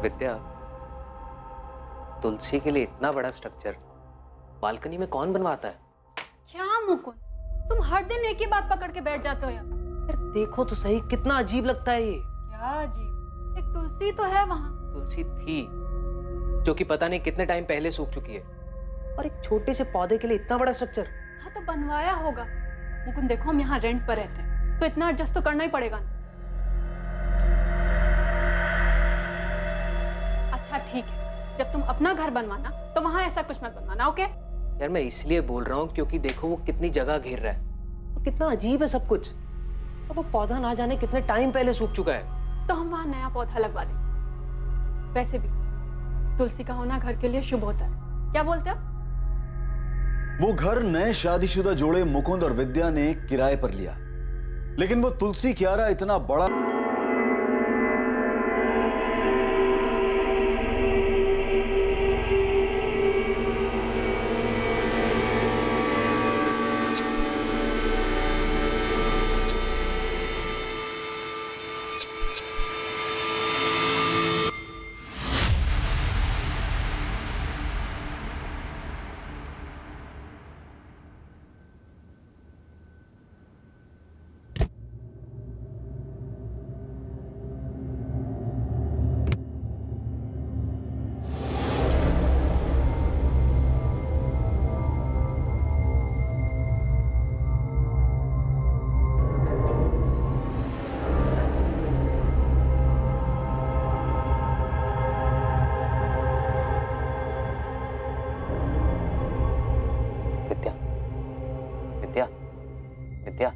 विद्या, तुलसी के लिए इतना बड़ा स्ट्रक्चर बालकनी में कौन बनवाता है? क्या मुकुंद, तुम हर दिन एक ही बात पकड़ के बैठ जाते हो यार। यार देखो तो सही, कितना अजीब लगता है ये। क्या अजीब? एक तुलसी तो है वहाँ। तुलसी थी जो कि पता नहीं कितने टाइम पहले सूख चुकी है, और एक छोटे से पौधे के लिए इतना बड़ा स्ट्रक्चर। हाँ तो बनवाया होगा। मुकुंद देखो, हम यहाँ रेंट पर रहते हैं तो इतना एडजस्ट तो करना ही पड़ेगा ना। अच्छा ठीक है, जब तुम अपना घर बनवाना तो वहाँ ऐसा कुछ मत बनवाना, ओके? यार मैं इसलिए बोल रहा हूँ क्योंकि देखो वो कितनी जगह घेर रहा है, तो कितना अजीब है सब कुछ। और वो पौधा ना जाने कितने टाइम पहले सूख चुका है। तो हम वहाँ नया पौधा लगवा देंगे। वैसे भी तुलसी का होना घर के लिए शुभ होता है, क्या बोलते हो? वो घर नए शादीशुदा जोड़े मुकुंद और विद्या ने किराए पर लिया, लेकिन वो तुलसी क्यारा इतना बड़ा विद्या, विद्या, विद्या।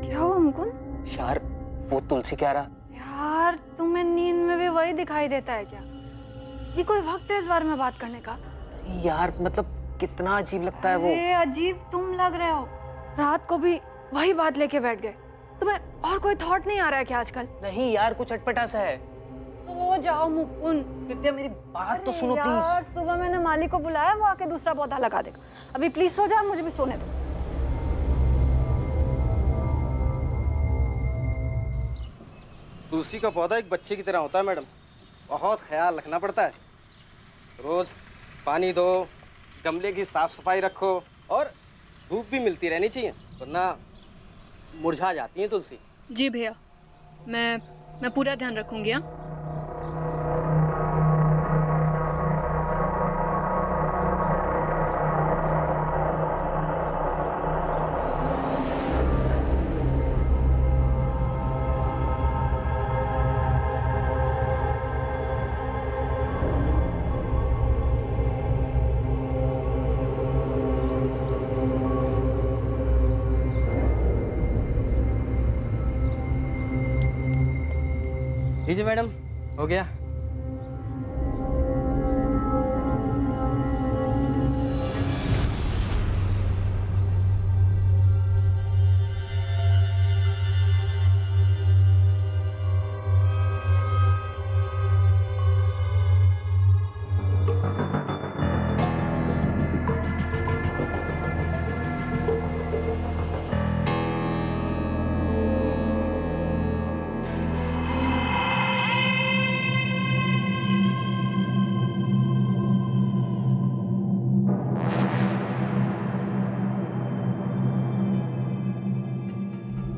क्या हुआ मुकुंद? यार वो तुलसी क्यारा। यार तुम्हें नींद में भी वही दिखाई देता है क्या? ये कोई वक्त है इस बारे में बात करने का? यार मतलब कितना अजीब लगता है वो। अरे अजीब तुम लग रहे हो, रात को भी वही बात लेके बैठ गए। तुम्हें और कोई थॉट नहीं आ रहा है क्या आजकल? नहीं यार, कुछ अटपटा सा है। सो जाओ मुकुंद। विद्या मेरी बात तो सुनो यार प्लीज। सुबह मैंने माली को बुलाया, वो आके दूसरा पौधा लगा देगा। अभी प्लीज सो जाओ, मुझे भी सोने दो। तुलसी का पौधा एक बच्चे की तरह होता है मैडम, बहुत ख्याल रखना पड़ता है। रोज पानी दो, गमले की साफ सफाई रखो, और धूप भी मिलती रहनी चाहिए, वरना मुरझा जाती है तुलसी। जी भैया, मैं पूरा ध्यान रखूंगी। हाँ लीजिए मैडम, हो गया।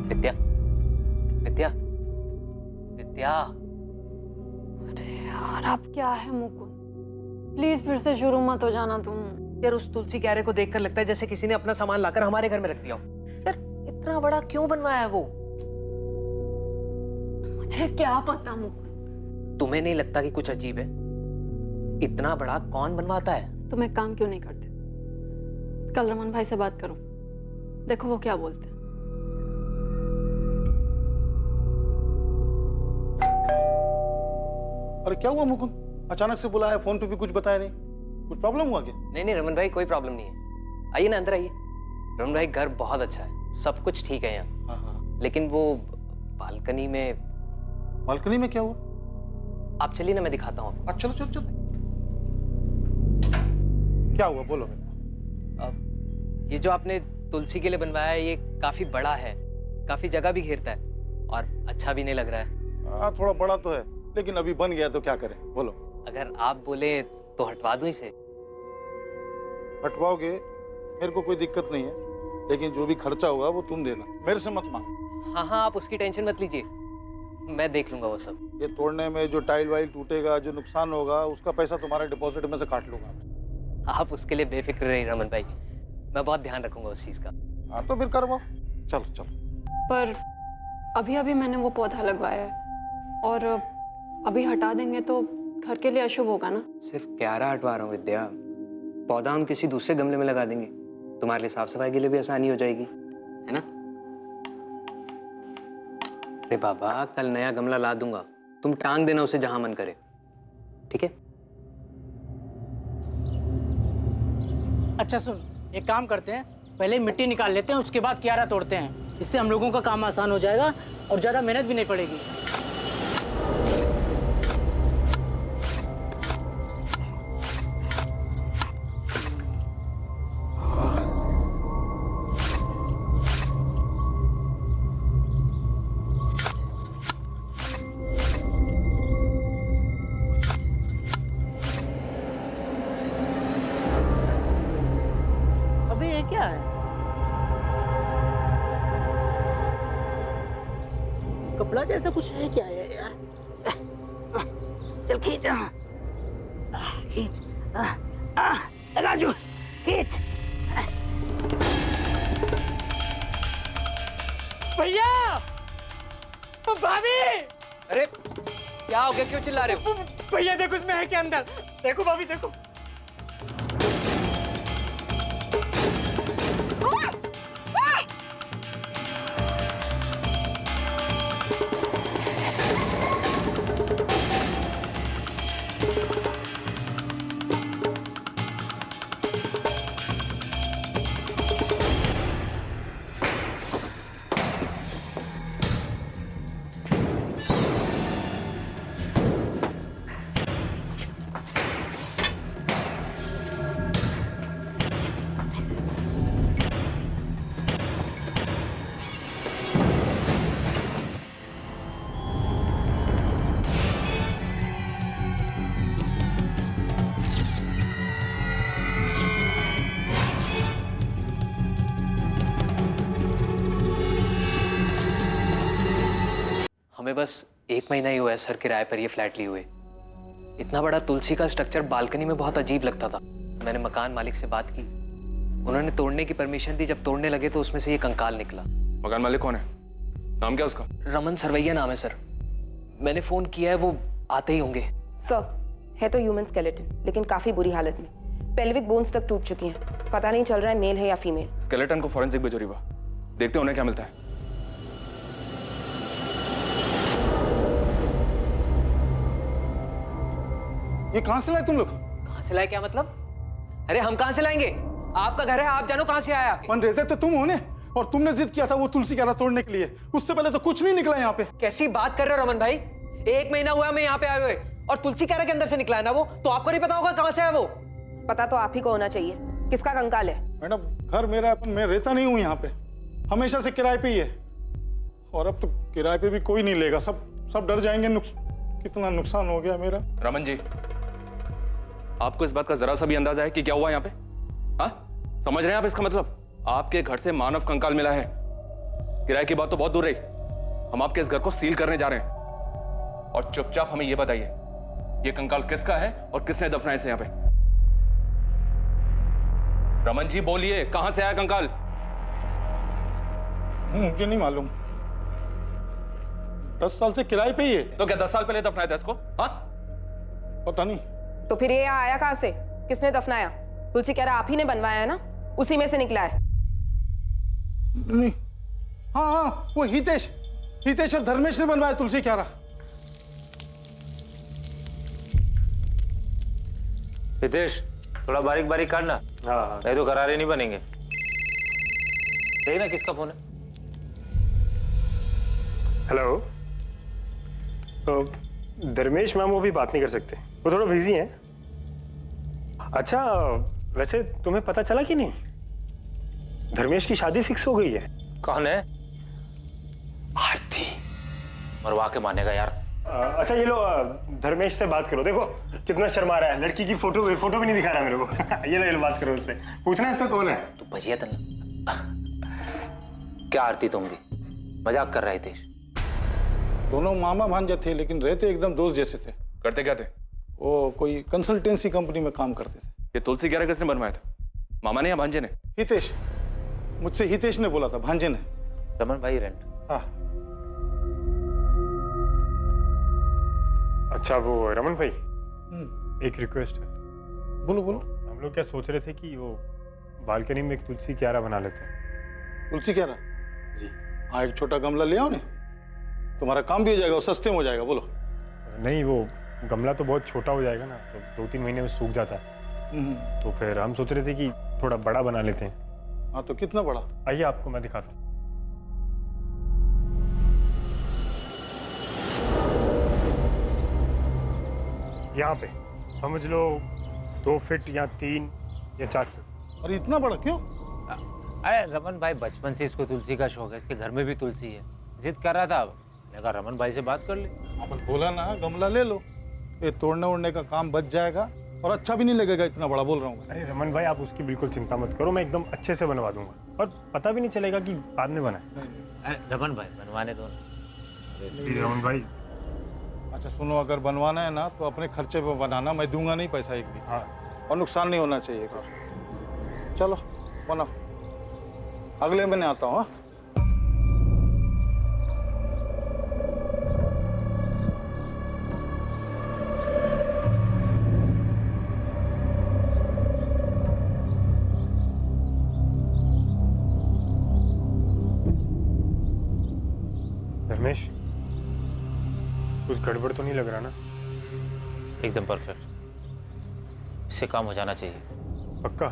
विद्या, विद्या, विद्या। अरे यार अब क्या है मुकुंद, प्लीज फिर से शुरू मत हो जाना तुम। यार उस तुलसी क्यारे को देखकर लगता है जैसे किसी ने अपना सामान लाकर हमारे घर में रख दिया हो। यार इतना बड़ा क्यों बनवाया है वो? मुझे क्या पता मुकुंद। तुम्हें नहीं लगता कि कुछ अजीब है? इतना बड़ा कौन बनवाता है? तुम एक काम क्यों नहीं करते, कल रमन भाई से बात करो, देखो वो क्या बोलते हैं। अरे क्या हुआ मुकुंद, अचानक से बुलाया, फोन पे भी कुछ बताया नहीं, कुछ प्रॉब्लम हुआ क्या? नहीं रमन भाई, कोई प्रॉब्लम नहीं है। आइए ना, अंदर आइए। रमन भाई घर बहुत अच्छा है, सब कुछ ठीक है यहाँ। हाँ। लेकिन वो बालकनी में। बालकनी में क्या हुआ? आप चलिए ना, मैं दिखाता हूँ आपको। चलो चलो चलो। क्या हुआ बोलो। अब ये जो आपने तुलसी के लिए बनवाया है, ये काफी बड़ा है, काफी जगह भी घेरता है, और अच्छा भी नहीं लग रहा है। हाँ थोड़ा बड़ा तो है, लेकिन अभी बन गया तो क्या करें, बोलो। अगर आप बोले तो हटवा दूं इसे। हटवाओगे मेरे को कोई दिक्कत नहीं है, लेकिन जो भी खर्चा होगा वो तुम देना, मेरे से मत मांग। हाँ हाँ, आप उसकी टेंशन मत लीजिए, मैं देख लूंगा वो सब। ये तोड़ने में जो टाइल वाइल टूटेगा, जो नुकसान होगा, उसका पैसा तुम्हारे डिपॉजिट में से काट लूंगा। आप उसके लिए बेफिक्र रहिए रमन भाई, मैं बहुत ध्यान रखूंगा उस चीज का। हाँ तो फिर करवाओ, चलो चलो। पर अभी अभी मैंने वो पौधा लगवाया है, और अभी हटा देंगे तो घर के लिए अशुभ होगा ना। सिर्फ क्यारा हटवा रहा हूँ विद्या, पौधा हम किसी दूसरे गमले में लगा देंगे, तुम्हारे लिए साफ सफाई के लिए भी आसानी हो जाएगी, है ना? अरे बाबा, कल नया गमला ला दूंगा, तुम टांग देना उसे जहां मन करे, ठीक है? अच्छा सुन, एक काम करते हैं, पहले मिट्टी निकाल लेते हैं, उसके बाद क्यारा तोड़ते हैं। इससे हम लोगों का काम आसान हो जाएगा और ज़्यादा मेहनत भी नहीं पड़ेगी। अबे ये क्या है? कपड़ा जैसा कुछ है क्या है यार? चल खींच, खींच, राजू खींच। भैया, भाभी, अरे क्या हो गया, क्यों चिल्ला रहे हो? भैया देखो इसमें है क्या अंदर? देखो भाभी देखो। हमें बस 1 महीना ही हुआ है सर किराए पर ये फ्लैट लिए हुए। इतना बड़ा तुलसी का स्ट्रक्चर बालकनी में बहुत अजीब लगता था। मैंने मकान मालिक से बात की, उन्होंने तोड़ने की परमिशन दी। जब तोड़ने लगे तो उसमें से ये कंकाल निकला। मकान मालिक कौन है? नाम क्या उसका? रमन सरवैया नाम है सर। मैंने फोन किया है, वो आते ही होंगे। सर, है तो ह्यूमन स्केलेटन, लेकिन काफी बुरी हालत में। पेल्विक बोन्स तक टूट चुकी हैं। पता नहीं चल रहा है मेल है या फीमेल। स्केलेटन को फॉरेंसिक भेजो रीवा, देखते हैं उन्हें क्या मिलता है। ये कहाँ से लाए तुम लोग? कहाँ से लाए क्या मतलब? अरे हम कहाँ से लाएंगे? आपका घर है, आप जानो कहाँ से आया। मन रहते तो तुम होने, और तुमने जिद किया था वो तुलसी क्यारा तोड़ने के लिए। उससे पहले तो कुछ नहीं निकला यहाँ पे। कैसी बात कर रहे हो रमन भाई? 1 महीना हुआ मैं यहाँ पे आए हुए, और तुलसी क्यारा के अंदर से निकला है ना वो, तो आपको नहीं पता होगा कहाँ से है वो? पता तो आप ही को होना चाहिए। किसका कंकाल है? मैडम, घर मेरा, अपन मैं रहता नहीं हूँ यहाँ पे, हमेशा से किराए पे ही है। और अब तो किराए पे भी कोई नहीं लेगा, सब डर जाएंगे। कितना नुकसान हो गया मेरा। रमन जी, आपको इस बात का जरा सा भी अंदाजा है कि क्या हुआ यहाँ पे? हाँ, समझ रहे हैं आप इसका मतलब? आपके घर से मानव कंकाल मिला है। किराए की बात तो बहुत दूर रही, हम आपके इस घर को सील करने जा रहे हैं। और चुपचाप हमें यह बताइए, ये कंकाल किसका है और किसने दफनाया इसे यहाँ पे? रमन जी बोलिए, कहां से आया कंकाल? मुझे नहीं मालूम, 10 साल से किराए पे ही है। तो क्या 10 साल पहले दफनाया था इसको? हाँ, पता नहीं। तो फिर ये यहाँ आया कहाँ से? किसने दफनाया? तुलसी क्यारा आप ही ने बनवाया है ना, उसी में से निकला है। नहीं, हाँ, वो हितेश और धर्मेश ने बनवाया तुलसी क्यारा। हितेश, थोड़ा बारीक बारीक काटना। हाँ, नहीं तो करारे नहीं बनेंगे। देखना किसका फोन है। हेलो, तो धर्मेश मैम वो भी बात नहीं कर सकते, वो थोड़ा बिजी हैं। अच्छा, वैसे तुम्हें पता चला कि नहीं, धर्मेश की शादी फिक्स हो गई है। कौन है? आरती। मरवा के मानेगा यार। अच्छा ये लो, धर्मेश से बात करो। देखो कितना शर्मा रहा है, लड़की की फोटो भी नहीं दिखा रहा मेरे को। ये लो बात करो उससे, पूछना इससे कौन है। तो भजिया तन क्या आरती तुम भी मजाक कर रहे थे? दोनों मामा भांजे थे, लेकिन रहते एकदम दोस्त जैसे थे। करते क्या थे? वो कोई कंसल्टेंसी कंपनी में काम करते थे। ये तुलसी क्यारा किसने बनवाया था, मामा ने या भांजे ने? हितेश, मुझसे हितेश ने बोला था, भांजे ने। रमन भाई रेंट। हाँ। अच्छा वो रमन भाई, एक रिक्वेस्ट है। बोलो बोलो। हम लोग क्या सोच रहे थे कि वो बालकनी में एक तुलसी क्यारा बना लेते हैं। तुलसी क्यारा? जी। हाँ, एक छोटा गमला ले आओ ने, तुम्हारा काम भी हो जाएगा और सस्ते में हो जाएगा। बोलो। नहीं, वो गमला तो बहुत छोटा हो जाएगा ना, तो 2-3 महीने में सूख जाता है। तो फिर हम सोच रहे थे कि थोड़ा बड़ा बना लेते हैं। हाँ, तो कितना बड़ा? आइए आपको मैं दिखाता हूँ। यहाँ पे समझ लो 2 फीट या 3 या 4 फीट। अरे इतना बड़ा क्यों? अरे रमन भाई बचपन से इसको तुलसी का शौक है, इसके घर में भी तुलसी है, जिद कर रहा था। लगा रमन भाई से बात कर ले। अपन बोला ना गमला ले लो, ये तोड़ने उड़ने का काम बच जाएगा और अच्छा भी नहीं लगेगा इतना बड़ा, बोल रहा हूँ। अरे रमन भाई आप उसकी बिल्कुल चिंता मत करो, मैं एकदम अच्छे से बनवा दूंगा और पता भी नहीं चलेगा कि बाद में बना है। अरे रमन भाई बनवाने दो। रमन भाई अच्छा सुनो, अगर बनवाना है ना तो अपने खर्चे पे बनाना, मैं दूंगा नहीं पैसा एक भी। हाँ। और नुकसान नहीं होना चाहिए। चलो बनाओ, अगले महीने आता हूँ। धर्मेश, कुछ गड़बड़ तो नहीं लग रहा ना? एकदम परफेक्ट, इससे काम हो जाना चाहिए। पक्का?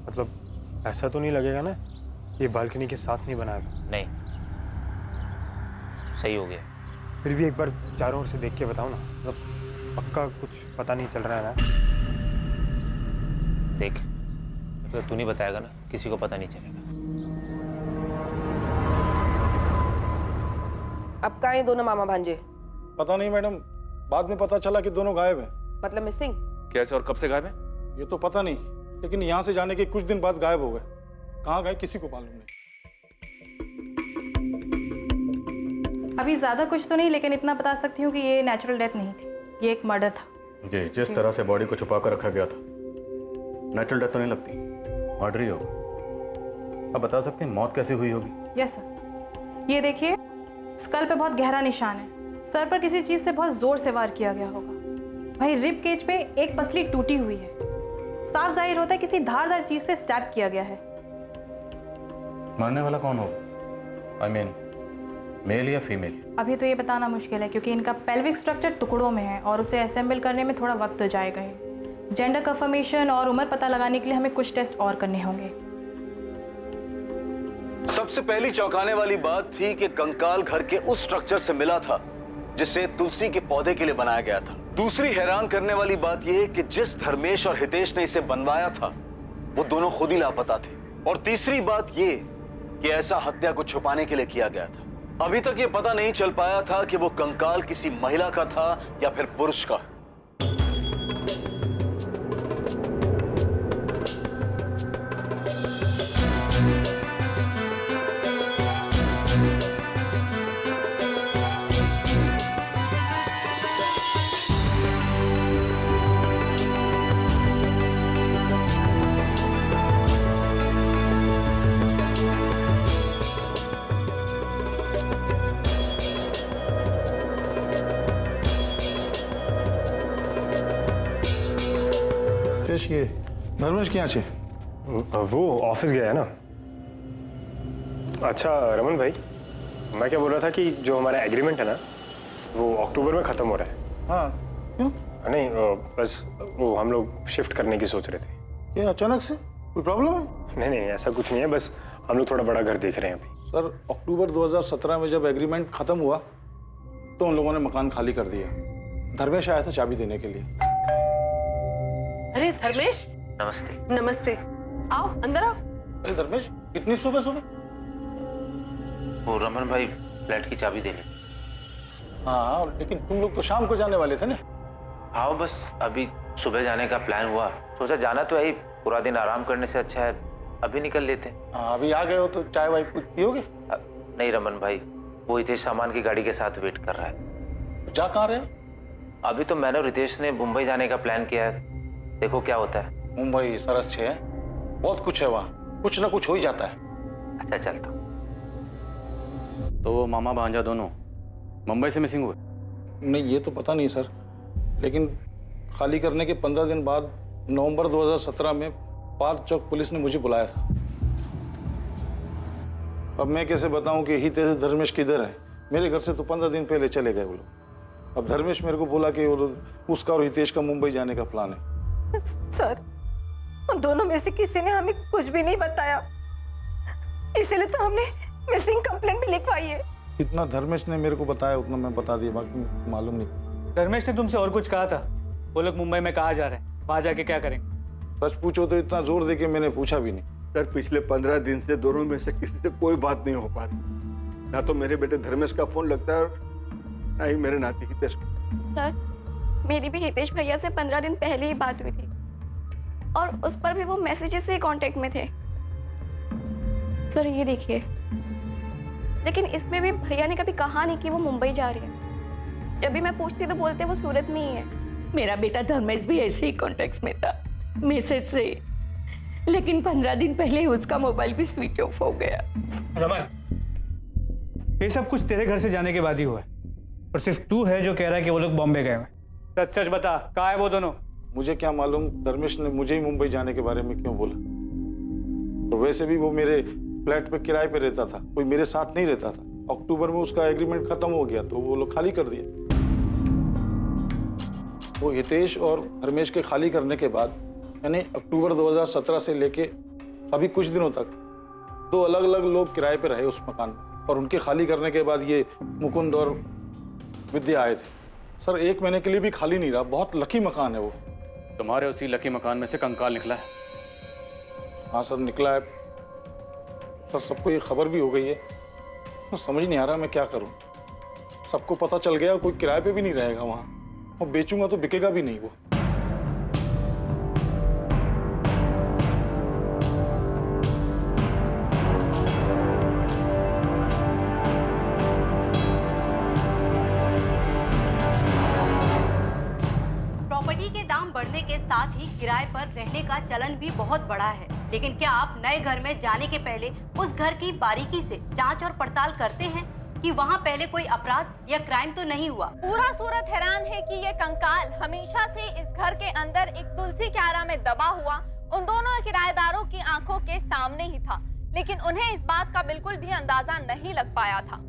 मतलब ऐसा तो नहीं लगेगा ना ये बालकनी के साथ नहीं बनाया था? नहीं, सही हो गया। फिर भी एक बार चारों ओर से देख के बताओ ना, मतलब पक्का कुछ पता नहीं चल रहा है ना? देख, तो तू नहीं बताएगा ना, किसी को पता नहीं चलेगा। अब कहाँ हैं दोनों मामा भांजे? पता नहीं मैडम, बाद में पता चला कि दोनों गायब हैं। मतलब मिसिंग? कैसे और कब से गायब है? ये तो पता नहीं, लेकिन यहाँ से जाने के कुछ दिन बाद गायब हो गए। कहाँ गए किसी को मालूम नहीं। अभी ज़्यादा कुछ तो नहीं, लेकिन इतना बता सकती हूँ कि ये नेचुरल डेथ नहीं थी, ये एक मर्डर था। जी, जिस तरह से बॉडी को छुपा कर रखा गया था, नेचुरल डेथ तो नहीं लगती, मर्डर ही होगा। अब बता सकते हैं मौत कैसे हुई होगी? यस सर, ये देखिए स्कल पे बहुत गहरा निशान है, सर पर किसी चीज़ से बहुत जोर से वार किया गया होगा। वहीं रिब केज पे एक पसली टूटी हुई है, साफ जाहिर होता है किसी धारदार चीज से स्टैब किया गया है। मरने वाला कौन होगा? I mean, मेल या फीमेल? अभी तो ये बताना मुश्किल है, क्योंकि इनका पेल्विक स्ट्रक्चर टुकड़ों में है और उसे असेंबल करने में थोड़ा वक्त जाएगा। जेंडर कंफर्मेशन और उम्र पता लगाने के लिए हमें कुछ टेस्ट और करने होंगे। सबसे पहली चौंकाने वाली बात थी कि कंकाल घर के उस स्ट्रक्चर से मिला था जिसे तुलसी के पौधे के लिए बनाया गया था। दूसरी हैरान करने वाली बात यह कि जिस धर्मेश और हितेश ने इसे बनवाया था वो दोनों खुद ही लापता थे। और तीसरी बात यह कि ऐसा हत्या को छुपाने के लिए किया गया था। अभी तक ये पता नहीं चल पाया था कि वो कंकाल किसी महिला का था या फिर पुरुष का। ये धर्मेश क्या है? वो ऑफिस गया है ना। अच्छा रमन भाई, मैं क्या बोल रहा था कि जो हमारा एग्रीमेंट है ना वो अक्टूबर में खत्म हो रहा है। हाँ क्यों? नहीं बस वो हम लोग शिफ्ट करने की सोच रहे थे। ये अचानक से कोई प्रॉब्लम है? नहीं नहीं ऐसा कुछ नहीं है, बस हम लोग थोड़ा बड़ा घर देख रहे हैं अभी। सर अक्टूबर 2017 में जब एग्रीमेंट खत्म हुआ तो उन लोगों ने मकान खाली कर दिया। धर्मेश आया था चाबी देने के लिए। अरे धर्मेश, नमस्ते। नमस्ते, आओ अंदर आओ। अरे धर्मेश, इतनी सुबह सुबह? वो रमन भाई फ्लैट की चाबी देने। हाँ, लेकिन तुम लोग तो शाम को जाने वाले थे ना। हाँ बस अभी सुबह जाने का प्लान हुआ, सोचा जाना तो है ही, पूरा दिन आराम करने से अच्छा है अभी निकल लेते। हाँ, अभी आ गए हो तो चाय वाय कुछ पियोगे? नहीं रमन भाई, वो हितेश सामान की गाड़ी के साथ वेट कर रहा है। जा कहाँ रहे हो? अभी तो मैंने और रितेश ने मुंबई जाने का प्लान किया है, देखो क्या होता है। मुंबई सरस है, बहुत कुछ है वहाँ, कुछ ना कुछ हो ही जाता है। अच्छा चलता। तो वो मामा भांजा दोनों मुंबई से मिसिंग हुए? नहीं, ये तो पता नहीं सर, लेकिन खाली करने के 15 दिन बाद नवंबर 2017 में पार्क चौक पुलिस ने मुझे बुलाया था। अब मैं कैसे बताऊं कि हितेश धर्मेश किधर है? मेरे घर से तो 15 दिन पहले चले गए वो लोग। अब धर्मेश मेरे को बोला कि उसका और हितेश का मुंबई जाने का प्लान है। सर, उन दोनों में से किसी ने हमें कुछ भी नहीं बताया, इसीलिए तो हमने मिसिंग कंप्लेंट भी लिखवाई है। इतना धर्मेश ने मेरे को बताया उतना मैं बता दिया, बाकी मालूम नहीं। धर्मेश ने तुमसे और कुछ कहा था? वो लोग मुंबई में कहाँ जा रहे हैं, वहां जाके क्या करेंगे? सच पूछो तो इतना जोर दे के मैंने पूछा भी नहीं। सर, पिछले 15 दिन से दोनों में से किसी से कोई बात नहीं हो पाती। ना तो मेरे बेटे धर्मेश का फोन लगता है और ना ही मेरे नाती हितेश को। सर, मेरी भी हितेश भैया से 15 दिन पहले ही बात हुई थी और उस पर भी वो मैसेजेस से कांटेक्ट में थे। सर ये देखिए, लेकिन इसमें भी भैया ने कभी कहा नहीं कि वो मुंबई जा रही है। जब भी मैं पूछती तो बोलते वो सूरत में ही है। मेरा बेटा धर्मेश भी ऐसे ही कॉन्टेक्ट में था, मैसेज से, लेकिन 15 दिन पहले उसका मोबाइल भी स्विच ऑफ हो गया। रमन, ये सब कुछ तेरे घर से जाने के बाद ही हुआ है और सिर्फ तू है जो कह रहा है कि वो लोग बॉम्बे गए हैं। सच सच बता, कहाँ है वो दोनों? मुझे क्या मालूम धर्मेश ने मुझे ही मुंबई जाने के बारे में क्यों बोला। तो वैसे भी वो मेरे फ्लैट पे किराए पे रहता था, कोई मेरे साथ नहीं रहता था। अक्टूबर में उसका एग्रीमेंट खत्म हो गया तो वो लोग खाली कर दिया। वो हितेश और धर्मेश के खाली करने के बाद यानी अक्टूबर 2017 से लेके अभी कुछ दिनों तक 2 अलग अलग लोग किराए पे रहे उस मकान में, और उनके खाली करने के बाद ये मुकुंद और विद्या आए थे। सर 1 महीने के लिए भी खाली नहीं रहा। बहुत लकी मकान है वो। तुम्हारे उसी लकी मकान में से कंकाल निकला है? हाँ सर, निकला है सर, सबको ये खबर भी हो गई है। तो समझ नहीं आ रहा मैं क्या करूं। सबको पता चल गया, कोई किराए पे भी नहीं रहेगा वहां, और बेचूंगा तो बिकेगा भी नहीं वो। प्रॉपर्टी के दाम बढ़ने के साथ ही किराए पर रहने का चलन भी बहुत बढ़ा है, लेकिन क्या आप नए घर में जाने के पहले उस घर की बारीकी से जांच और पड़ताल करते हैं कि वहां पहले कोई अपराध या क्राइम तो नहीं हुआ? पूरा सूरत हैरान है कि ये कंकाल हमेशा से इस घर के अंदर एक तुलसी क्यारा में दबा हुआ उन दोनों किराएदारों की आंखों के सामने ही था, लेकिन उन्हें इस बात का बिल्कुल भी अंदाजा नहीं लग पाया था।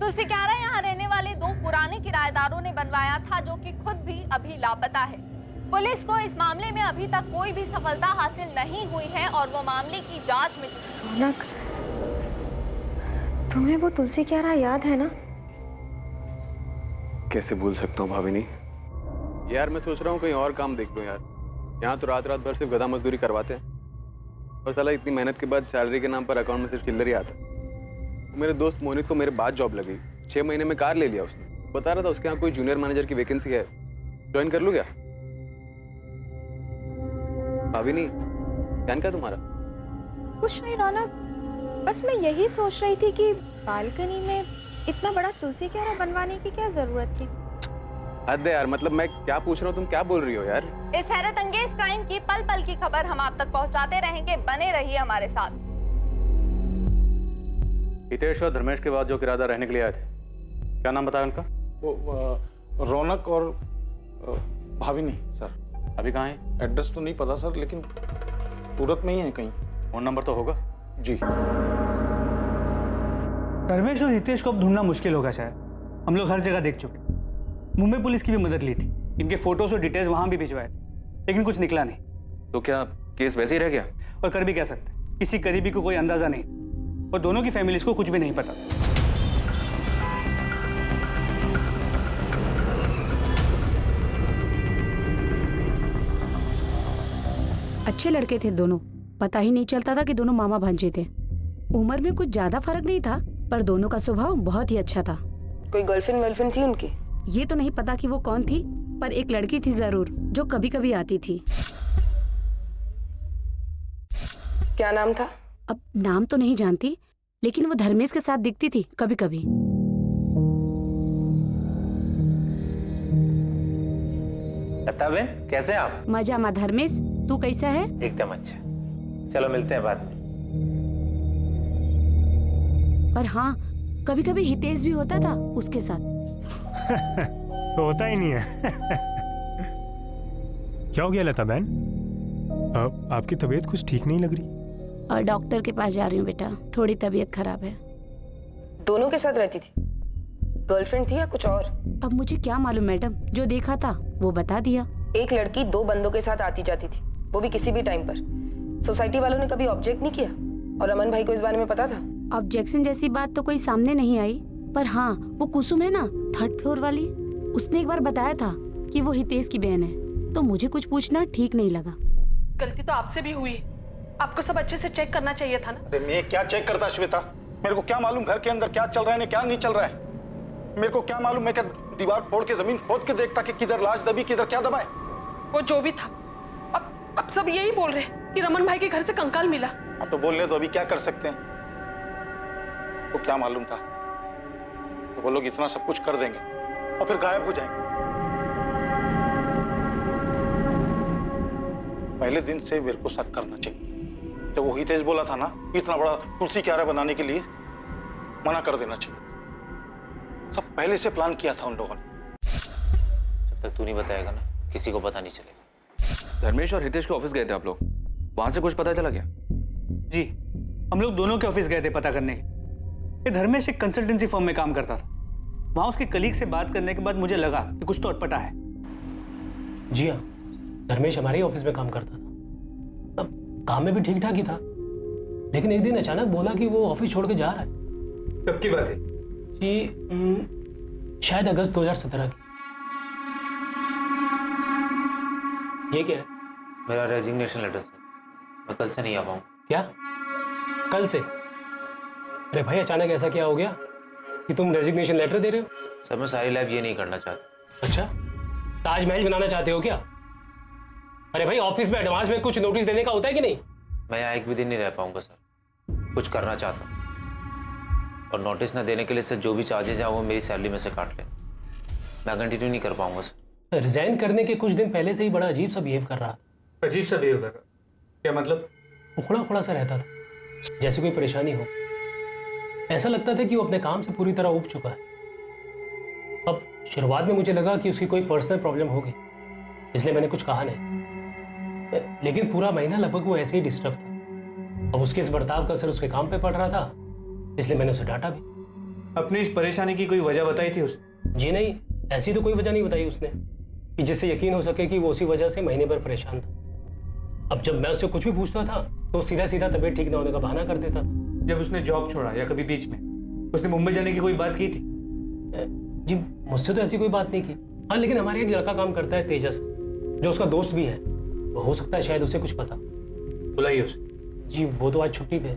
तुलसी क्यारा यहाँ रहने वाले 2 पुराने किराएदारों ने बनवाया था, जो कि खुद भी अभी लापता है। पुलिस को इस मामले में अभी तक कोई भी सफलता हासिल नहीं हुई है और वो मामले की जांच में। रौनक, तुम्हें वो तुलसी क्यारा याद है ना? कैसे भूल सकता हूँ भाभी? यार मैं सोच रहा हूँ कहीं और काम देख लूँ यार। यहाँ तो रात रात भर सिर्फ गधा मजदूरी करवाते हैं और साला इतनी मेहनत के बाद सैलरी के नाम पर अकाउंट में सिर्फ चिल्लर ही आता। मेरे दोस्त मोहित को मेरे बाद जॉब लगी, 6 महीने में कार ले लिया उसने। बता रहा था उसके यहाँ कोई जूनियर मैनेजर की वैकेंसी है, ज्वाइन कर लूँ क्या? भाभी नहीं, ध्यान क्या तुम्हारा? कुछ नहीं रौनक, बस मैं यही सोच रही थी कि बालकनी में इतना बड़ा तुलसी क्यारा बनवाने की क्या जरूरत थी। हद है यार, मतलब मैं क्या पूछ रहा हूँ, तुम क्या बोल रही हो यार? इस हैरत अंगेज क्राइम की पल पल की खबर हम आप तक पहुंचाते रहेंगे, बने रहिए हमारे साथ। हितेश और धर्मेश के बाद जो किराएदार रहने के लिए आए थे, क्या नाम बताया उनका? वो रौनक और भाविनी सर। अभी कहाँ है? एड्रेस तो नहीं पता सर, लेकिन सूरत में ही है कहीं। फोन नंबर तो होगा? जी। धर्मेश और हितेश को अब ढूंढना मुश्किल होगा शायद। हम लोग हर जगह देख चुके, मुंबई पुलिस की भी मदद ली थी, इनके फोटोज और डिटेल्स वहां भी भिजवाए, लेकिन कुछ निकला नहीं। तो क्या केस वैसे ही रह गया? और कर भी क्या सकते, किसी करीबी को कोई अंदाजा नहीं और दोनों की फैमिलीज को कुछ भी नहीं पता। अच्छे लड़के थे दोनों, पता ही नहीं चलता था कि दोनों मामा भांजे थे। उम्र में कुछ ज्यादा फर्क नहीं था, पर दोनों का स्वभाव बहुत ही अच्छा था। कोई गर्लफ्रेंड वर्लफ्रेंड थी उनकी? ये तो नहीं पता कि वो कौन थी, पर एक लड़की थी जरूर जो कभी कभी आती थी। क्या नाम था? अब नाम तो नहीं जानती, लेकिन वो धर्मेश के साथ दिखती थी कभी कभी। लता बहन, कैसे आप? मजा मा धर्मेश, तू कैसा है? एकदम अच्छा। चलो मिलते हैं बाद में। और हाँ, कभी कभी हितेश भी होता था उसके साथ। तो होता ही नहीं है। क्या हो गया लता बहन? आपकी तबीयत कुछ ठीक नहीं लग रही। और डॉक्टर के पास जा रही हूँ बेटा, थोड़ी तबीयत खराब है। दोनों के साथ रहती थी? गर्लफ्रेंड थी या कुछ और? अब मुझे क्या मालूम मैडम, जो देखा था वो बता दिया। एक लड़की 2 बंदों के साथ आती जाती थी, वो भी किसी भी टाइम पर। सोसाइटी वालों ने कभी ऑब्जेक्ट नहीं किया? और रमन भाई को इस बारे में पता था? ऑब्जेक्शन जैसी बात तो कोई सामने नहीं आई, पर हाँ, वो कुसुम है ना 3rd फ्लोर वाली, उसने एक बार बताया था कि वो हितेश की बहन है, तो मुझे कुछ पूछना ठीक नहीं लगा। गलती तो आपसे भी हुई, आपको सब अच्छे से चेक करना चाहिए था ना। अरे मैं क्या चेक करता श्वेता? मेरे को क्या मालूम घर के अंदर क्या चल रहा है क्या नहीं चल रहा है? मेरे को क्या मालूम? मैं क्या दीवार फोड़ के जमीन खोद के देखता कि किधर लाश दबी किधर क्या दबा है? वो जो भी था, अब सब यही बोल रहे कि रमन भाई के घर से कंकाल मिला। अब तो बोलने तो अभी क्या कर सकते हैं? तो क्या मालूम था? तो वो लोग इतना सब कुछ कर देंगे और फिर गायब हो जाएंगे। पहले दिन से मेरे को शक करना चाहिए। जब वो हितेश बोला था ना इतना बड़ा तुलसी क्यारा बनाने के लिए, मना कर देना चाहिए। सब पहले से प्लान किया था उन लोगों ने। जब तक तू नहीं बताएगा ना, किसी को पता नहीं चलेगा। धर्मेश और हितेश के ऑफिस गए थे आप लोग, वहां से कुछ पता चला क्या? जी, हम लोग दोनों के ऑफिस गए थे पता करने। ये धर्मेश एक कंसल्टेंसी फर्म में काम करता था। वहां उसके कलीग से बात करने के बाद मुझे लगा कि कुछ तो अटपटा है। जी हाँ, धर्मेश हमारे ही ऑफिस में काम करता था। अब काम में भी ठीक ठाक ही था, लेकिन एक दिन अचानक बोला कि वो ऑफिस छोड़ के जा रहा है। कब की बात है? जी शायद अगस्त 2017 की। ये क्या है? मेरा रेजिग्नेशन लेटर सर, मैं कल से नहीं आ पाऊँ। क्या कल से? अरे भाई अचानक ऐसा क्या हो गया कि तुम रेजिग्नेशन लेटर दे रहे हो? सर मैं सारी लाइफ ये नहीं करना चाहता। अच्छा, ताजमहल बनाना चाहते हो क्या? अरे भाई ऑफिस में एडवांस में कुछ नोटिस देने का होता है कि नहीं? मैं यहाँ एक भी दिन नहीं रह पाऊंगा सर, कुछ करना चाहता हूँ। और नोटिस न देने के लिए सर जो भी चार्जेज हैं वो मेरी सैलरी में से काट लें। मैं कंटिन्यू नहीं कर पाऊंगा सर। रिजाइन करने के कुछ दिन पहले से ही बड़ा अजीब सा बिहेव कर रहा। अजीब सा बिहेव कर रहा? क्या मतलब? उखड़ा उखड़ा सा रहता था, जैसे कोई परेशानी हो। ऐसा लगता था कि वो अपने काम से पूरी तरह ऊब चुका है। अब शुरुआत में मुझे लगा कि उसकी कोई पर्सनल प्रॉब्लम होगी, इसलिए मैंने कुछ कहा नहीं। लेकिन पूरा महीना लगभग वो ऐसे ही डिस्टर्ब था। अब उसके इस बर्ताव का असर उसके काम पे पड़ रहा था, इसलिए मैंने उसे डांटा भी। अपनी इस परेशानी की कोई वजह बताई थी उसे? जी नहीं, ऐसी तो कोई वजह नहीं बताई उसने कि जिससे यकीन हो सके कि वो उसी वजह से महीने भर परेशान था। अब जब मैं उससे कुछ भी पूछता था तो सीधा सीधा तबीयत ठीक ना होने का बहाना कर देता था। जब उसने जॉब छोड़ा या कभी बीच में उसने मुंबई जाने की कोई बात की थी? जी मुझसे तो ऐसी कोई बात नहीं की। हाँ, लेकिन हमारे एक लड़का काम करता है तेजस, जो उसका दोस्त भी है, वो हो सकता है शायद उसे कुछ पता। बुलाइए उसे। जी वो तो आज छुट्टी पे।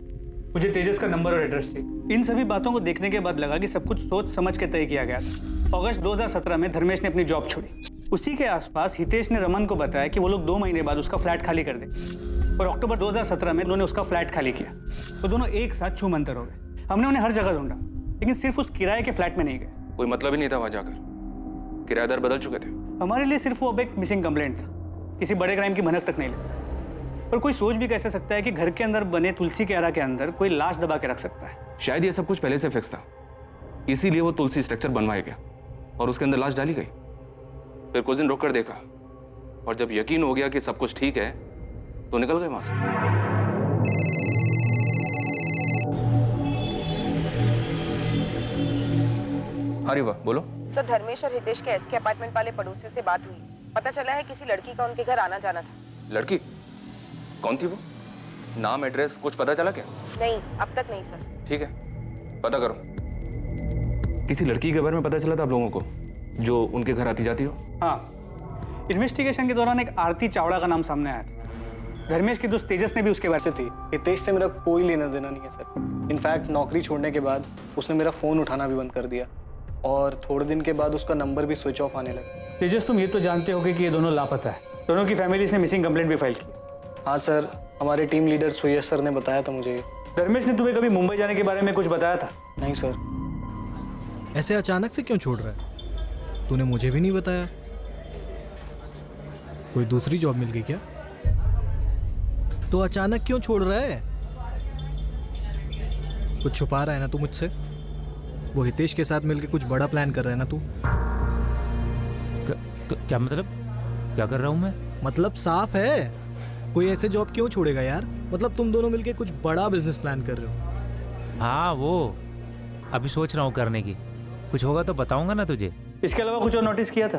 मुझे तेजस का नंबर और एड्रेस चाहिए। इन सभी बातों को देखने के बाद लगा कि सब कुछ सोच समझ के तय किया गया था। अगस्त 2017 में धर्मेश ने अपनी जॉब छोड़ी। उसी के आसपास हितेश ने रमन को बताया कि वो लोग 2 महीने बाद उसका फ्लैट खाली कर दें, और अक्टूबर 2017 में उन्होंने उसका फ्लैट खाली किया। तो दोनों एक साथ छू मंतर हो गए। हमने उन्हें हर जगह ढूंढा, लेकिन सिर्फ उस किराए के फ्लैट में नहीं गए। कोई मतलब ही नहीं था वहां जाकर, किराएदार बदल चुके थे। हमारे लिए सिर्फ वो अब एक मिसिंग कंप्लेंट था, किसी बड़े क्राइम की भनक तक नहीं लेता। पर कोई सोच भी कैसे सकता है कि घर के अंदर बने तुलसी क्यारा के अंदर कोई लाश दबा के रख सकता है? शायद ये सब कुछ पहले से फिक्स था, इसीलिए वो तुलसी स्ट्रक्चर बनवाया गया और उसके अंदर लाश डाली गई। फिर कुछ दिन रुक कर देखा, और जब यकीन हो गया कि सब कुछ ठीक है तो निकल गए वहां से। अरे वाह, बोलो। सर धर्मेश और हितेश के एसके अपार्टमेंट वाले पड़ोसियों से बात हुई, पता चला है किसी लड़की का उनके घर आना जाना था। लड़की? कौन थी वो? नाम एड्रेस कुछ पता चला क्या? नहीं, अब तक नहीं सर। ठीक है, पता करो। किसी लड़की के बारे में पता चला था आप लोगों को जो उनके घर आती जाती हो? हाँ, इन्वेस्टिगेशन के दौरान एक आरती चावड़ा का नाम सामने आया था। धर्मेश की दोस्त तेजस ने भी उसके बारे में थी। हितेश से मेरा कोई लेना देना नहीं है सर। इनफैक्ट नौकरी छोड़ने के बाद उसने मेरा फ़ोन उठाना भी बंद कर दिया। और थोड़े दिन के बाद उसका नंबर भी स्विच ऑफ आने लगा। तेजस, तुम ये तो जानते होगे कि ये दोनों लापता है। दोनों की फैमिलीज ने मिसिंग कंप्लेंट भी फाइल की। हाँ सर, हमारे टीम लीडर सुयश सर ने बताया था मुझे। धर्मेश ने तुम्हें कभी मुंबई जाने के बारे में कुछ बताया था? नहीं सर। ऐसे अचानक से क्यों छोड़ रहा है? तूने मुझे भी नहीं बताया। कोई दूसरी जॉब मिल गई क्या? तो अचानक क्यों छोड़ रहा है? कुछ छुपा रहा है ना तू मुझसे? वो हितेश के साथ मिलके कुछ बड़ा प्लान कर रहा है ना तू? क्या मतलब? क्या कर रहा हूँ मैं? मतलब साफ है, कोई ऐसे जॉब क्यों छोड़ेगा यार? मतलब तुम दोनों मिलके कुछ बड़ा बिजनेस प्लान कर रहे हो। हाँ, वो अभी सोच रहा हूँ करने की। कुछ होगा तो बताऊंगा ना तुझे। इसके अलावा कुछ और नोटिस किया था?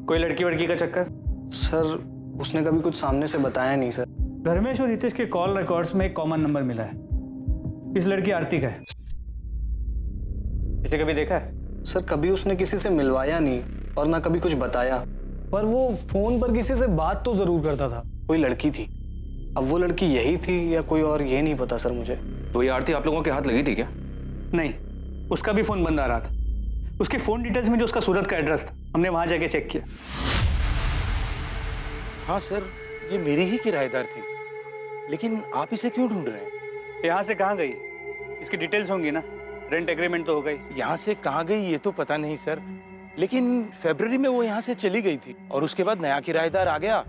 कोई लड़की वड़की का चक्कर? सर उसने कभी कुछ सामने से बताया नहीं सर। धर्मेश और हितेश के कॉल रिकॉर्ड्स में एक कॉमन नंबर मिला है। इस लड़की आरती का है। इसे कभी देखा है? सर कभी उसने किसी से मिलवाया नहीं और ना कभी कुछ बताया, पर वो फोन पर किसी से बात तो जरूर करता था। कोई लड़की थी, अब वो लड़की यही थी या कोई और, ये नहीं पता सर मुझे। तो ये आरती आप लोगों के हाथ लगी थी क्या? नहीं, उसका भी फोन बंद आ रहा था। उसके फोन डिटेल्स में जो उसका सूरत का एड्रेस था, हमने वहां जाके चेक किया। हाँ सर, ये मेरी ही किराएदार थी, लेकिन आप इसे क्यों ढूंढ रहे हैं? यहाँ से कहाँ गई? इसकी डिटेल्स होंगी ना, रेंट एग्रीमेंट तो हो गई। यहाँ से कहाँ गई ये तो पता नहीं सर, लेकिन फरवरी में वो यहाँ से चली गई थी और उसके बाद नया किराएदार आ गया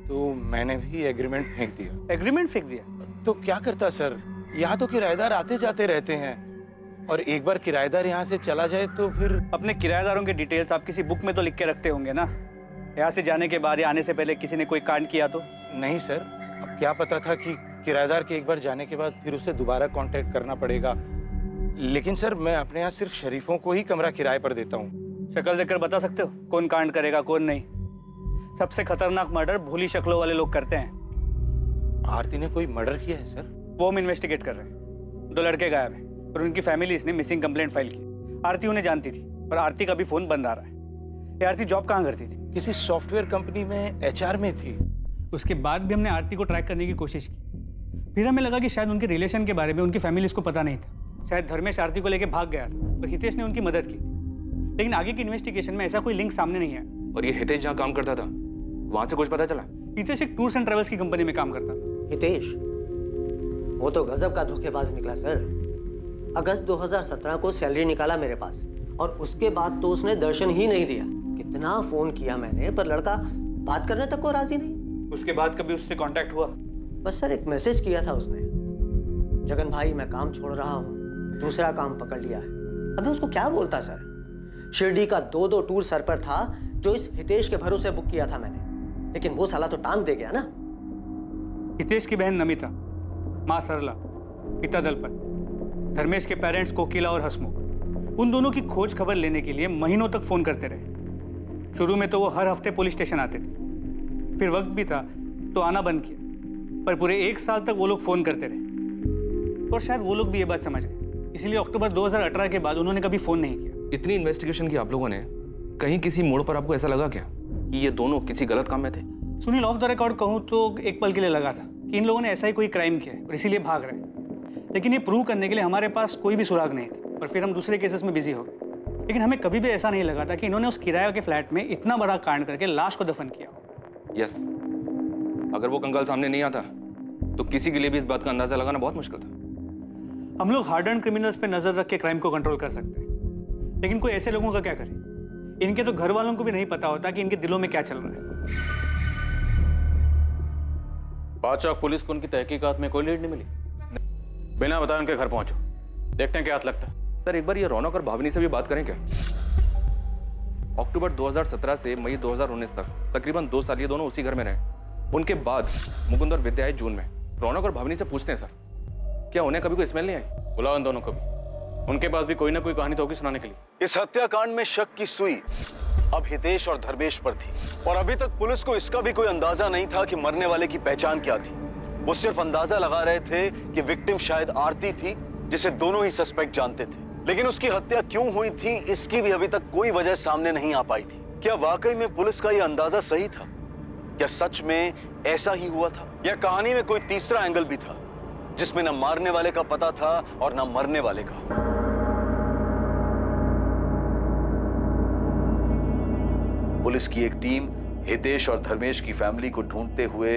तो मैंने भी एग्रीमेंट फेंक दिया। एग्रीमेंट फेंक दिया? तो क्या करता सर, यहाँ तो किराएदार आते जाते रहते हैं और एक बार किराएदार यहाँ से चला जाए तो फिर। अपने किराएदारों के डिटेल्स आप किसी बुक में तो लिख के रखते होंगे ना? यहाँ से जाने के बाद या आने से पहले किसी ने कोई कांड किया तो? नहीं सर, अब क्या पता था कि किराएदार के एक बार जाने के बाद फिर उसे दोबारा कांटेक्ट करना पड़ेगा। लेकिन सर मैं अपने यहाँ सिर्फ शरीफों को ही कमरा किराए पर देता हूँ। शक्ल देखकर बता सकते हो कौन कांड करेगा कौन नहीं? सबसे खतरनाक मर्डर भोली शक्लों वाले लोग करते हैं। आरती ने कोई मर्डर किया है सर? वो हम इन्वेस्टिगेट कर रहे हैं। 2 लड़के गायब हैं और उनकी फैमिलीज ने मिसिंग कंप्लेंट फाइल की। आरती उन्हें जानती थी और आरती का भी फोन बंद आ रहा है। ये आरती जॉब कहाँ करती थी? किसी सॉफ्टवेयर कंपनी में HR में थी। उसके बाद भी हमने आरती को ट्रैक करने की कोशिश की। फिर हमें लगा कि शायद उनके रिलेशन के बारे में उनकी फैमिलीज को पता नहीं था। शायद धर्मेश आरती को लेकर भाग गया था और हितेश ने उनकी मदद की, लेकिन आगे की इन्वेस्टिगेशन में ऐसा कोई लिंक सामने नहीं है। और ये हितेश जहाँ काम करता था वहां से कुछ पता चला? हितेश एक टूर्स एंड ट्रेवल्स की कंपनी में काम करता था। हितेश वो तो गजब का धोखेबाज निकला सर। अगस्त 2017 को सैलरी निकाला मेरे पास और उसके बाद तो उसने दर्शन ही नहीं दिया। कितना फोन किया मैंने पर लड़का बात करने तक को राजी नहीं। उसके बाद कभी उससे कांटेक्ट हुआ? बस सर एक मैसेज किया था उसने, जगन भाई मैं काम छोड़ रहा हूँ, दूसरा काम पकड़ लिया है। अब मैं उसको क्या बोलता सर? शिरडी का 2 टूर सर पर था जो इस हितेश के भरोसे बुक किया था मैंने, लेकिन वो साला तो टांग दे गया ना। हितेश की बहन नमिता, माँ सरला, पिता दलपत, धर्मेश के पेरेंट्स कोकिला और हसमुख, उन दोनों की खोज खबर लेने के लिए महीनों तक फोन करते रहे। शुरू में तो वो हर हफ्ते पुलिस स्टेशन आते थे, फिर वक्त भी था तो आना बंद किया, पर पूरे 1 साल तक वो लोग फोन करते रहे और शायद वो लोग भी ये बात समझ गए, इसलिए अक्टूबर 2018 के बाद उन्होंने कभी फोन नहीं किया। इतनी इन्वेस्टिगेशन की आप लोगों ने, कहीं किसी मोड़ पर आपको ऐसा लगा क्या कि ये दोनों किसी गलत काम में थे? सुनील, ऑफ द रिकॉर्ड कहूँ तो एक पल के लिए लगा था कि इन लोगों ने ऐसा ही कोई क्राइम किया और इसीलिए भाग रहे हैं, लेकिन ये प्रूव करने के लिए हमारे पास कोई भी सुराग नहीं था और फिर हम दूसरे केसेस में बिजी हो गए। लेकिन हमें कभी भी ऐसा नहीं लगा था कि इन्होंने उस किराए के फ्लैट में इतना बड़ा कांड करके लाश को दफन किया। यस, अगर वो कंकाल सामने नहीं आता तो किसी के लिए भी इस बात का अंदाजा लगाना बहुत मुश्किल था। हम लोग हार्ड एंड क्रिमिनल्स पे नजर रख के क्राइम को कंट्रोल कर सकते हैं, लेकिन कोई ऐसे लोगों का क्या करे? इनके तो घर वालों को भी नहीं पता होता कि इनके दिलों में क्या चल रहा है। बादशाह पुलिस को उनकी तहकीकात में कोई लीड नहीं मिली? बिना बताए उनके घर पहुंचो, देखते हैं क्या हाथ लगता है। सर एक बार ये रौनक और भावनी से भी बात करें क्या? अक्टूबर 2017 से मई 2019 तक तकरीबन 2 साल ये दोनों उसी घर में रहे। उनके बाद मुकुंद और विद्या आए जून में। रौनक और भावनी से पूछते हैं सर, क्या उन्हें कभी कोई स्मेल नहीं आई? बुलाओ इन दोनों को भी, उनके पास भी कोई ना कोई कहानी तो होगी सुनाने के लिए। इस हत्याकांड में शक की सुई अब हितेश और धर्मेश पर थी और अभी तक पुलिस को इसका भी कोई अंदाजा नहीं था कि मरने वाले की पहचान क्या थी। वो सिर्फ अंदाजा लगा रहे थे कि विक्टिम शायद आरती थी, जिसे दोनों ही सस्पेक्ट जानते थे। लेकिन उसकी हत्या क्यों हुई थी इसकी भी अभी तक कोई वजह सामने नहीं आ पाई थी। क्या वाकई में पुलिस का यह अंदाजा सही था? क्या सच में ऐसा ही हुआ था या कहानी में कोई तीसरा एंगल भी था जिसमें न मारने वाले का पता था और न मरने वाले का? पुलिस की एक टीम हितेश और धर्मेश की फैमिली को ढूंढते हुए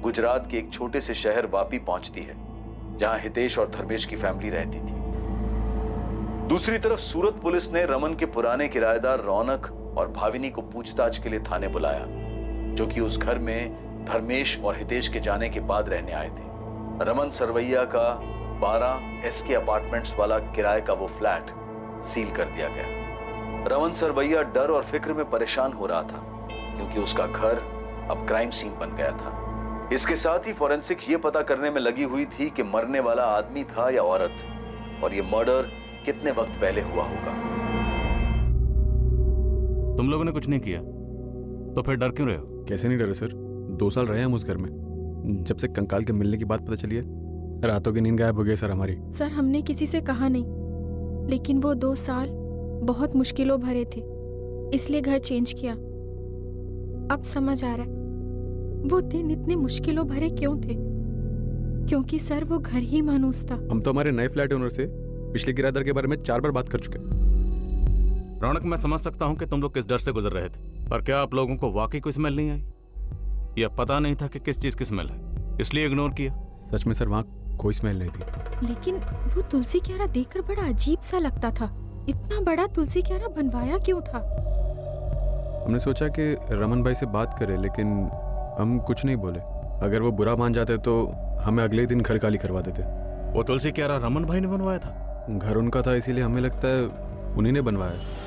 गुजरात के एक छोटे से शहर वापी पहुंचती है, जहां हितेश और धर्मेश की फैमिली रहती थी। दूसरी तरफ सूरत पुलिस ने रमन के पुराने किराएदार रौनक और भाविनी को पूछताछ के लिए थाने बुलाया, जो कि उस घर में धर्मेश और हितेश के जाने के बाद रहने आए थे। रमन सरवैया का 12 SK अपार्टमेंट्स वाला किराए का वो फ्लैट सील कर दिया गया। रमन सरवैया डर और फिक्र में परेशान हो रहा था, क्योंकि उसका घर अब क्राइम सीन बन गया था। इसके साथ ही फॉरेंसिक ये पता करने में लगी हुई थी कि मरने वाला आदमी था या औरत, और ये मर्डर कितने वक्त पहले हुआ होगा। तुम लोगों ने कुछ नहीं किया तो फिर डर क्यों रहे हो? कैसे नहीं डरे सर, 2 साल रहे हम उस घर में। जब से कंकाल के मिलने की बात पता चली है, रातों की नींद गायब हो गई सर हमारी। सर हमने किसी से कहा नहीं, लेकिन वो 2 साल बहुत मुश्किलों भरे थे, इसलिए घर चेंज किया। अब समझ आ रहा है वो दिन इतने मुश्किलों भरे क्यों थे, क्योंकि सर वो घर ही मानूस था। हम तो हमारे नए फ्लैट ओनर से पिछले किराएदार के बारे में 4 बार बात कर चुके हैं। रौनक, मैं समझ सकता हूँ कि तुम लोग किस डर से गुजर रहे थे, पर क्या आप लोगों को वाकई कोई स्मेल नहीं आई? या पता नहीं था कि किस चीज की स्मेल है, इसलिए इग्नोर किया? सच में सर, वहाँ कोई स्मेल नहीं थी। लेकिन वो तुलसी क्यारा देखकर बड़ा अजीब सा लगता था। इतना बड़ा तुलसी क्यारा बनवाया क्यों था? हमने सोचा कि रमन भाई से बात करें, लेकिन हम कुछ नहीं बोले। अगर वो बुरा मान जाते तो हमें अगले दिन घर खाली करवा देते। वो तुलसी क्यारा रमन भाई ने बनवाया था? घर उनका था, इसीलिए हमें लगता है उन्हीं ने बनवाया।